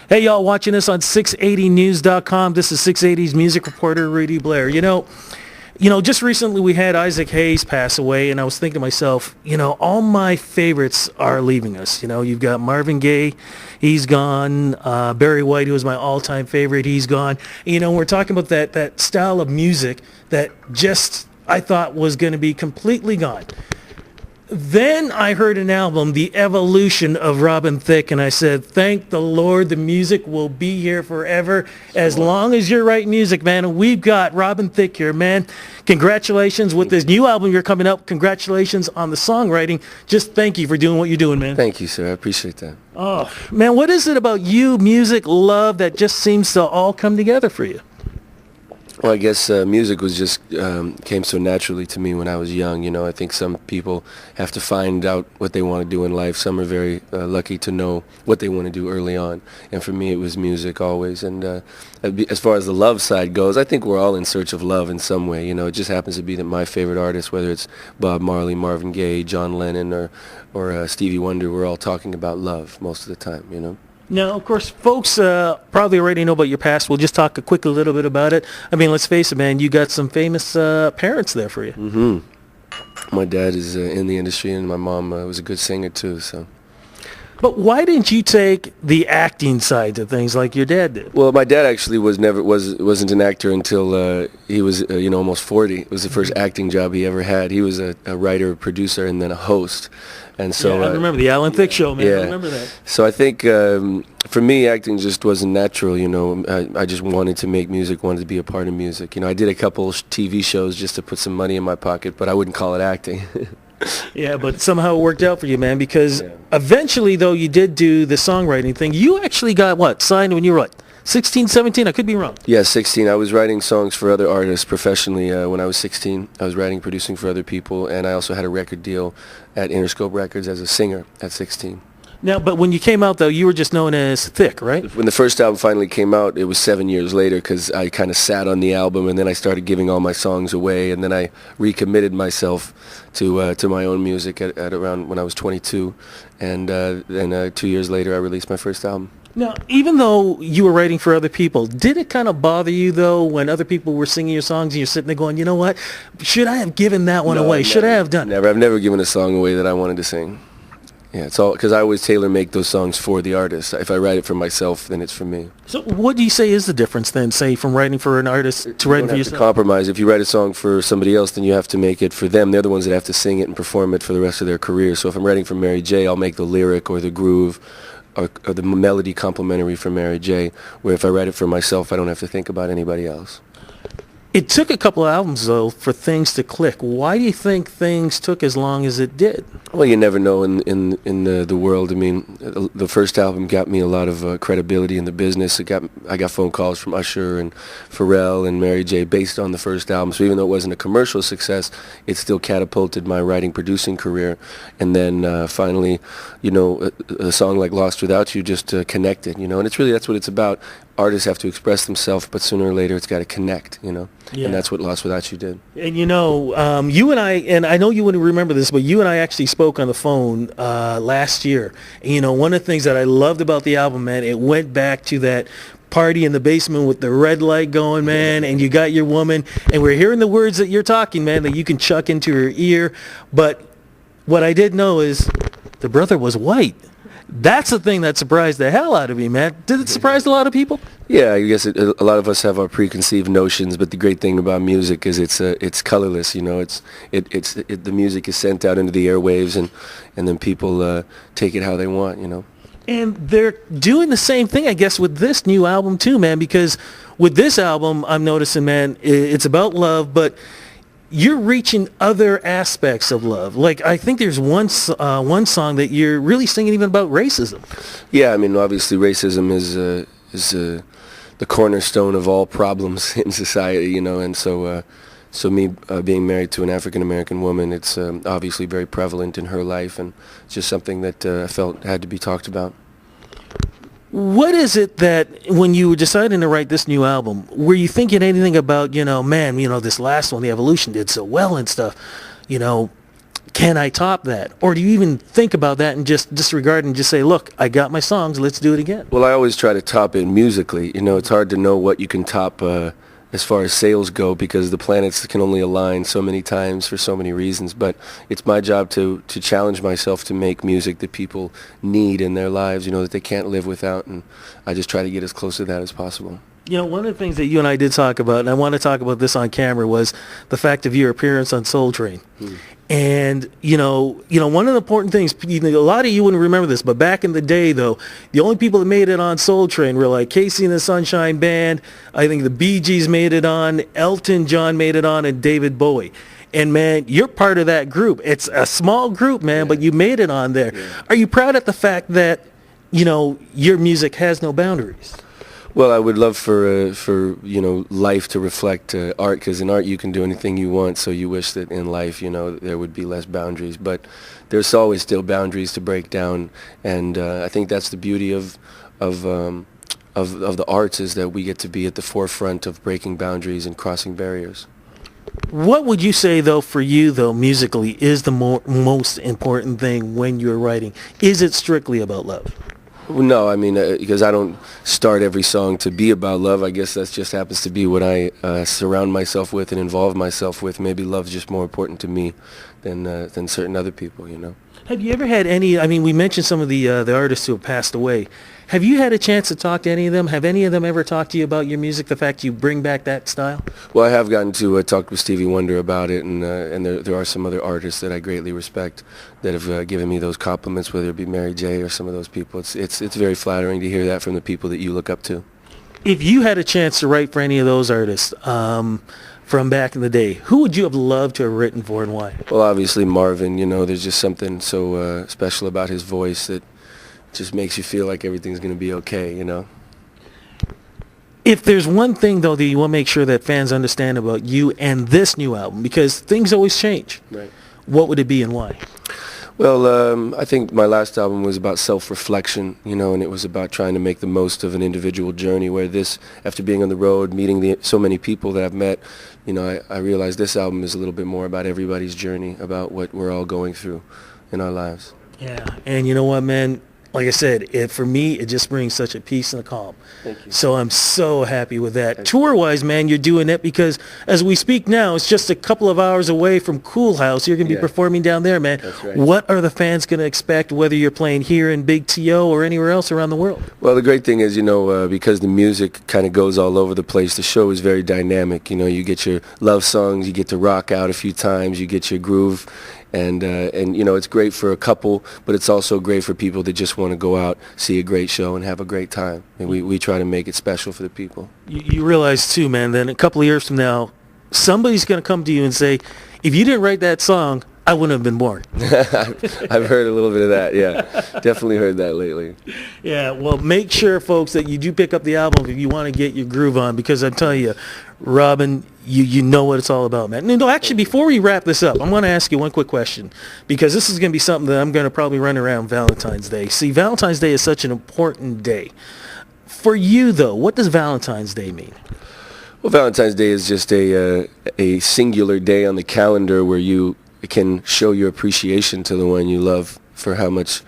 Hey, y'all watching us on 680news.com. This is 680's music reporter, Rudy Blair. Just recently we had Isaac Hayes pass away, and I was thinking to myself, all my favorites are leaving us. You've got Marvin Gaye, he's gone. Barry White, who was my all-time favorite, he's gone. We're talking about that style of music that just I thought was going to be completely gone. Then I heard an album, The Evolution of Robin Thicke, and I said, thank the Lord, the music will be here forever as long as you're writing music, man. And we've got Robin Thicke here, man. Congratulations with this new album you're coming up. Congratulations on the songwriting. Just thank you for doing what you're doing, man. Thank you, sir. I appreciate that. Oh, man, what is it about you, music, love, that just seems to all come together for you? Well, I guess music was just came so naturally to me when I was young. I think some people have to find out what they want to do in life. Some are very lucky to know what they want to do early on. And for me, it was music always. And as far as the love side goes, I think we're all in search of love in some way. It just happens to be that my favorite artists, whether it's Bob Marley, Marvin Gaye, John Lennon, or Stevie Wonder, we're all talking about love most of the time. Now, of course, folks probably already know about your past. We'll just talk a little bit about it. I mean, let's face it, man, you got some famous parents there for you. Mm-hmm. My dad is in the industry, and my mom was a good singer, too, so. But why didn't you take the acting side of things like your dad did? Well, my dad actually wasn't an actor until he was almost 40. It was the first acting job he ever had. He was a writer, producer, and then a host. And so I remember the Alan Thicke show, man. Yeah. I remember that. So I think for me, acting just wasn't natural. I just wanted to make music, wanted to be a part of music. I did a couple TV shows just to put some money in my pocket, but I wouldn't call it acting. Yeah, but somehow it worked out for you, man, because eventually, though, you did do the songwriting thing. You actually got, signed when you were, 16, 17? I could be wrong. Yeah, 16. I was writing songs for other artists professionally when I was 16. I was writing, producing for other people, and I also had a record deal at Interscope Records as a singer at 16. Now, but when you came out, though, you were just known as Thicke, right? When the first album finally came out, it was 7 years later because I kind of sat on the album, and then I started giving all my songs away, and then I recommitted myself to my own music at around when I was 22, and then 2 years later, I released my first album. Now, even though you were writing for other people, did it kind of bother you, though, when other people were singing your songs and you're sitting there going, you know what, should I have given that one away? Should I have done it? Never. I've never given a song away that I wanted to sing. Yeah, it's all because I always tailor-make those songs for the artist. If I write it for myself, then it's for me. So what do you say is the difference then, say, from writing for an artist to writing for yourself? You don't have to compromise. If you write a song for somebody else, then you have to make it for them. They're the ones that have to sing it and perform it for the rest of their career. So if I'm writing for Mary J., I'll make the lyric or the groove or the melody complementary for Mary J., where if I write it for myself, I don't have to think about anybody else. It took a couple of albums, though, for things to click. Why do you think things took as long as it did? Well, you never know in the world. I mean, the first album got me a lot of credibility in the business. I got phone calls from Usher and Pharrell and Mary J. based on the first album. So even though it wasn't a commercial success, it still catapulted my writing, producing career. And then finally, a song like Lost Without You just connected, And it's really, that's what it's about. Artists have to express themselves, but sooner or later it's got to connect, Yeah. And that's what Lost Without You did. And you and I know you wouldn't remember this, but you and I actually spoke on the phone last year. And, one of the things that I loved about the album, man, it went back to that party in the basement with the red light going, man, and you got your woman, and we're hearing the words that you're talking, man, that you can chuck into her ear. But what I did know is the brother was white. That's the thing that surprised the hell out of me, man. Did it surprise a lot of people? Yeah, I guess a lot of us have our preconceived notions, but the great thing about music is it's colorless. The music is sent out into the airwaves, and then people take it how they want. And they're doing the same thing, I guess, with this new album too, man. Because with this album, I'm noticing, man, it's about love, but you're reaching other aspects of love. Like, I think there's one song that you're really singing even about racism. Yeah, I mean, obviously racism is the cornerstone of all problems in society, and so me being married to an African-American woman, it's obviously very prevalent in her life, and it's just something that I felt had to be talked about. What is it that when you were deciding to write this new album, were you thinking anything about, this last one, The Evolution, did so well and stuff, can I top that? Or do you even think about that and just disregard and just say, look, I got my songs, let's do it again? Well, I always try to top it musically. You know, it's hard to know what you can top as far as sales go, because the planets can only align so many times for so many reasons. But it's my job to challenge myself to make music that people need in their lives, you know, that they can't live without. And I just try to get as close to that as possible. You know, one of the things that you and I did talk about, and I want to talk about this on camera, was the fact of your appearance on Soul Train. And, you know, one of the important things, you know, a lot of you wouldn't remember this, but back in the day, though, the only people that made it on Soul Train were like Casey and the Sunshine Band. I think the Bee Gees made it on, Elton John made it on, and David Bowie. And, man, you're part of that group. It's a small group, man, but you made it on there. Yeah. Are you proud of the fact that, you know, your music has no boundaries? Well, I would love for you know, life to reflect art, because in art you can do anything you want. So you wish that in life, you know, there would be less boundaries, but there's always still boundaries to break down. And I think that's the beauty of the arts, is that we get to be at the forefront of breaking boundaries and crossing barriers. What would you say, though, for you, though, musically, is the most important thing when you're writing? Is it strictly about love? No, I mean, because I don't start every song to be about love. I guess that just happens to be what I surround myself with and involve myself with. Maybe love's just more important to me than certain other people, you know. Have you ever had any, I mean, we mentioned some of the artists who have passed away. Have you had a chance to talk to any of them? Have any of them ever talked to you about your music, the fact you bring back that style? Well, I have gotten to talk with Stevie Wonder about it, and there are some other artists that I greatly respect that have given me those compliments, whether it be Mary J. or some of those people. It's very flattering to hear that from the people that you look up to. If you had a chance to write for any of those artists from back in the day, who would you have loved to have written for and why? Well, obviously Marvin. You know, there's just something so special about his voice that just makes you feel like everything's going to be okay, you know. If there's one thing, though, that you want to make sure that fans understand about you and this new album, because things always change, right, what would it be and why? Well, I think my last album was about self-reflection, you know, and it was about trying to make the most of an individual journey, where this, after being on the road, meeting so many people that I've met, you know, I realized this album is a little bit more about everybody's journey, about what we're all going through in our lives. Yeah, and you know what, man? Like I said, for me, it just brings such a peace and a calm. Thank you. So I'm so happy with that. Tour-wise, man, you're doing it because as we speak now, it's just a couple of hours away from Cool House. You're going to be performing down there, man. That's right. What are the fans going to expect, whether you're playing here in Big T.O. or anywhere else around the world? Well, the great thing is, you know, because the music kind of goes all over the place, the show is very dynamic. You know, you get your love songs, you get to rock out a few times, you get your groove. And you know, it's great for a couple, but it's also great for people that just want to go out, see a great show, and have a great time. And we try to make it special for the people. You realize, too, man, that in a couple of years from now, somebody's going to come to you and say, if you didn't write that song, I wouldn't have been born. I've heard a little bit of that, yeah. Definitely heard that lately. Yeah, well, make sure, folks, that you do pick up the album if you want to get your groove on, because I'm telling you, Robin, you know what it's all about, man. No, actually, before we wrap this up, I'm going to ask you one quick question, because this is going to be something that I'm going to probably run around Valentine's Day. See, Valentine's Day is such an important day. For you, though, what does Valentine's Day mean? Well, Valentine's Day is just a singular day on the calendar where you can show your appreciation to the one you love for how much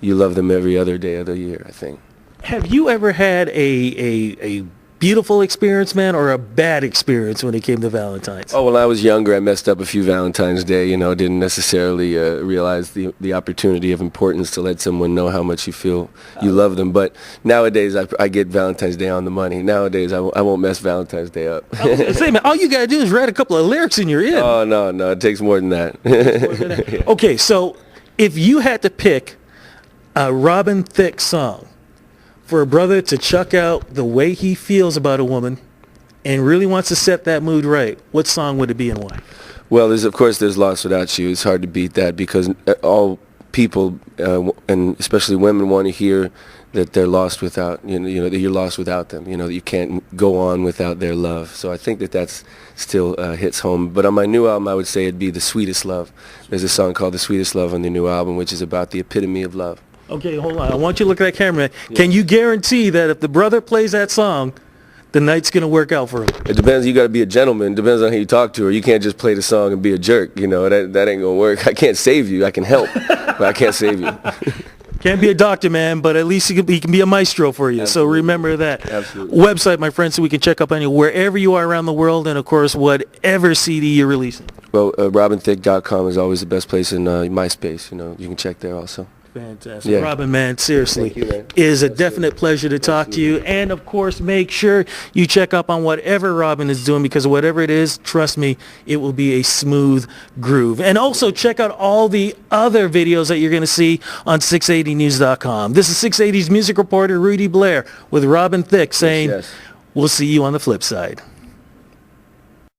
you love them every other day of the year, I think. Have you ever had a beautiful experience, man, or a bad experience when it came to Valentine's? Oh, when I was younger, I messed up a few Valentine's Day, you know, didn't necessarily realize the opportunity of importance to let someone know how much you feel you love them. But nowadays, I get Valentine's Day on the money. Nowadays, I won't mess Valentine's Day up. Say, man, all you got to do is write a couple of lyrics and you're in. Oh, no, it takes more than that. Okay, so if you had to pick a Robin Thicke song for a brother to chuck out the way he feels about a woman and really wants to set that mood right, what song would it be and why? Well, there's Lost Without You. It's hard to beat that because all people, and especially women, want to hear that they're lost without, you know, that you're lost without them, you know, that you can't go on without their love. So I think that's still hits home. But on my new album, I would say it'd be The Sweetest Love. There's a song called The Sweetest Love on the new album, which is about the epitome of love. Okay, hold on. I want you to look at that camera. Yeah. Can you guarantee that if the brother plays that song, the night's going to work out for him. It depends. You got to be a gentleman. It depends on who you talk to her. You can't just play the song and be a jerk. You know, that ain't going to work. I can't save you. I can help, but I can't save you. Can't be a doctor, man, but at least he can be a maestro for you. Absolutely. So remember that. Absolutely. Website, my friend, so we can check up on you wherever you are around the world, and, of course, whatever CD you're releasing. Well, robinthick.com is always the best place in MySpace. You know, you can check there also. Fantastic. Yeah. Robin, man, seriously, Thank you, man. it is a definite pleasure to talk to you. And, of course, make sure you check up on whatever Robin is doing, because whatever it is, trust me, it will be a smooth groove. And also check out all the other videos that you're going to see on 680news.com. This is 680's music reporter Rudy Blair with Robin Thicke saying, Yes. we'll see you on the flip side.